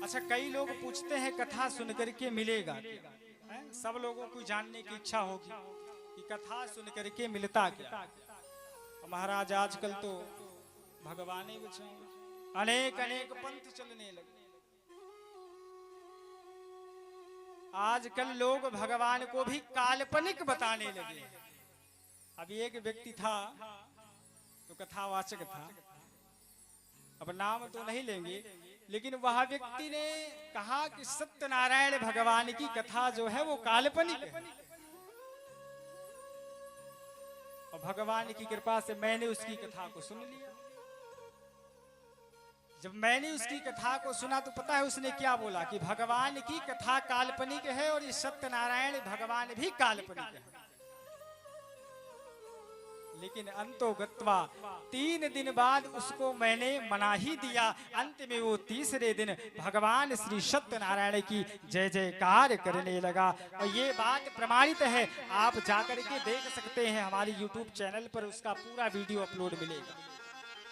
अच्छा, कई लोग पूछते हैं कथा सुन करके मिलेगा क्या? सब लोगों को जानने की इच्छा होगी कि कथा सुन करके मिलता क्या। महाराज आजकल तो भगवान ही बचाओ, अनेक अनेक पंथ चलने लगे। आजकल लोग भगवान को भी काल्पनिक बताने लगे। अभी एक व्यक्ति था तो कथावाचक था, अब नाम तो नहीं लेंगे, लेकिन वह व्यक्ति ने कहा कि सत्यनारायण भगवान की कथा जो है वो काल्पनिक है। और भगवान की कृपा से मैंने उसकी कथा को सुन लिया। जब मैंने उसकी कथा को सुना तो पता है उसने क्या बोला कि भगवान की कथा काल्पनिक है और ये सत्यनारायण भगवान भी काल्पनिक है। लेकिन अंतोगत्वा 3 दिन बाद उसको मैंने मना ही दिया। अंत में वो तीसरे दिन भगवान श्री सत्यनारायण की जय जयकार करने लगा। और ये बात प्रमाणित है, आप जाकर के देख सकते हैं, हमारी YouTube चैनल पर उसका पूरा वीडियो अपलोड मिलेगा।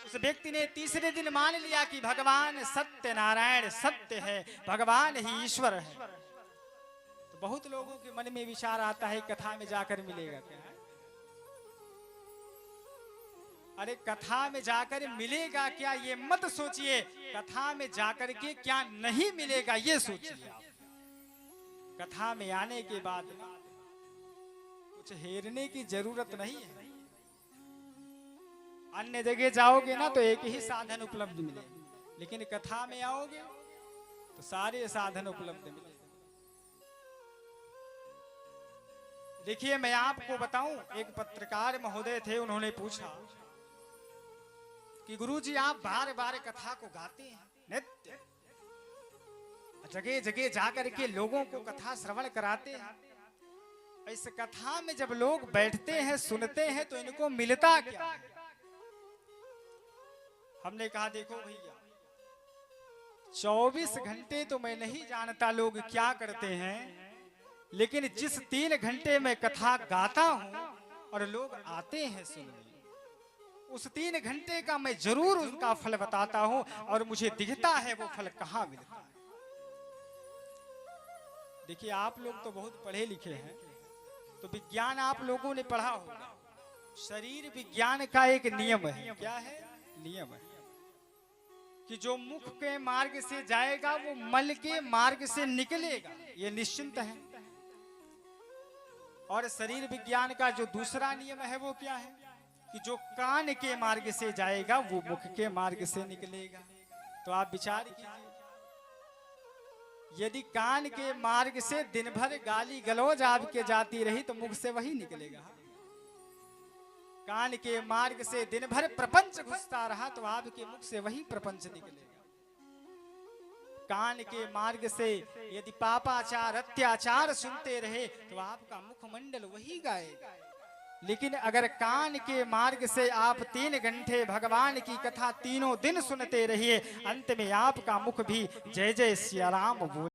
उस व्यक्ति ने तीसरे दिन मान लिया कि भगवान सत्यनारायण सत्य है, भगवान ही ईश्वर है। तो बहुत लोगों के मन में विचार आता है कथा में जाकर मिलेगा क्या? अरे कथा में जाकर मिलेगा क्या ये मत सोचिए, कथा में जाकर के क्या नहीं मिलेगा ये सोचिए। कथा में आने के बाद कुछ हेरने की जरूरत नहीं है। अन्य जगह जाओगे ना तो एक ही साधन उपलब्ध मिलेगा, लेकिन कथा में आओगे तो सारे साधन उपलब्ध मिलेंगे। देखिए, मैं आपको बताऊं, एक पत्रकार महोदय थे, उन्होंने पूछा कि गुरुजी आप बार बार कथा को गाते हैं, नित्य जगह जगह जाकर के लोगों को कथा श्रवण कराते हैं, इस कथा में जब लोग बैठते हैं सुनते हैं तो इनको मिलता क्या है? हमने कहा देखो भैया, 24 घंटे तो मैं नहीं जानता लोग क्या करते हैं, लेकिन जिस 3 घंटे में कथा गाता हूं और लोग आते हैं सुनने, उस 3 घंटे का मैं जरूर उनका फल बताता हूं और मुझे दिखता है वो फल कहां मिलता है। देखिए, आप लोग तो बहुत पढ़े लिखे हैं, तो विज्ञान आप लोगों ने पढ़ा होगा। शरीर विज्ञान का एक नियम है। क्या है? नियम है कि जो मुख के मार्ग से जाएगा वो मल के मार्ग से निकलेगा, ये निश्चिंत है। और शरीर विज्ञान का जो दूसरा नियम है वो क्या है कि जो कान के मार्ग से जाएगा वो मुख के मार्ग से निकलेगा। तो आप विचार कीजिए, यदि कान के मार्ग से दिन भर गाली गलौज आपके जाती रही तो मुख से वही निकलेगा। कान के मार्ग से दिन भर प्रपंच घुसता रहा तो आपके मुख से वही प्रपंच निकलेगा। कान के मार्ग से यदि पापाचार अत्याचार सुनते रहे तो आपका मुखमंडल वही गाएगा। लेकिन अगर कान के मार्ग से आप 3 घंटे भगवान की कथा तीनों दिन सुनते रहिए, अंत में आपका मुख भी जय जय सिया राम बोले।